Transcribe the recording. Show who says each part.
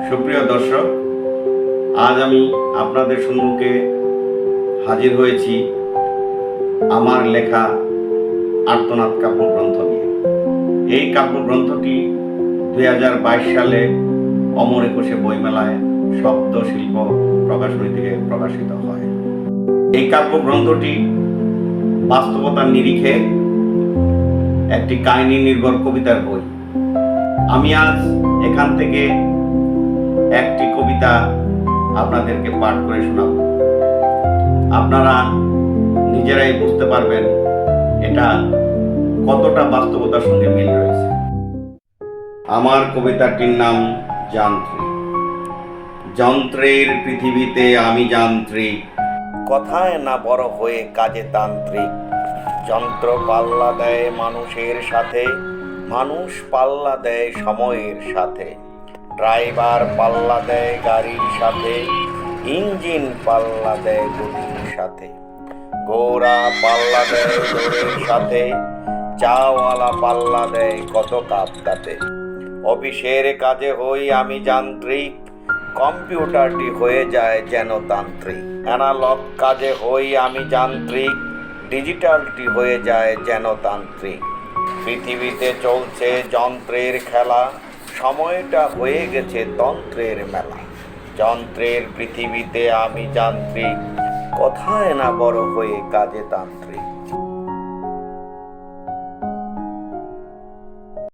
Speaker 1: সুপ্রিয় দর্শক, আজ আমি আপনাদের সম্মুখে হাজির হয়েছি আমার লেখা আর্তনাদ কাব্যগ্রন্থ নিয়ে। এই কাব্যগ্রন্থটি 2022 সালে অমর একুশে বইমেলায় শব্দ শিল্প প্রকাশনী থেকে প্রকাশিত হয়। এই কাব্যগ্রন্থটি বাস্তবতার নিরিখে একটি কাহিনী নির্ভর কবিতার বই। আমি আজ এখান থেকে একটি কবিতা আপনাদেরকে পাঠ করে শোনাব। আপনারা নিজেরাই বুঝতে পারবেন এটা কতটা বাস্তবতার সঙ্গে মিল রয়েছে। আমার কবিতাটির নাম যান্ত্রিক। যন্ত্রের পৃথিবীতে আমি যান্ত্রিক, কথায় না বড় হয়ে কাজে তান্ত্রিক। যন্ত্র পাল্লা দেয় মানুষের সাথে, মানুষ পাল্লা দেয় সময়ের সাথে। ড্রাইভার পাল্লা দেয় গাড়ির সাথে, ইঞ্জিন পাল্লা দেয় গতির সাথে। ঘোড়া পাল্লা দেয় দৌড়ের সাথে, চাওয়ালা পাল্লা দেয় কত কাপ তাতে। অফিসের কাজে হই আমি যান্ত্রিক, কম্পিউটারটি হয়ে যায় যেন তান্ত্রিক। অ্যানালগ কাজে হই আমি যান্ত্রিক, ডিজিটালটি হয়ে যায় যেন তান্ত্রিক। পৃথিবীতে চলছে যন্ত্রের খেলা, সময়টা হয়ে গেছে তন্ত্রের মেলা। যন্ত্রের পৃথিবীতে আমি যান্ত্রিক, কথায় না বড় হয়ে কাজে তান্ত্রিক।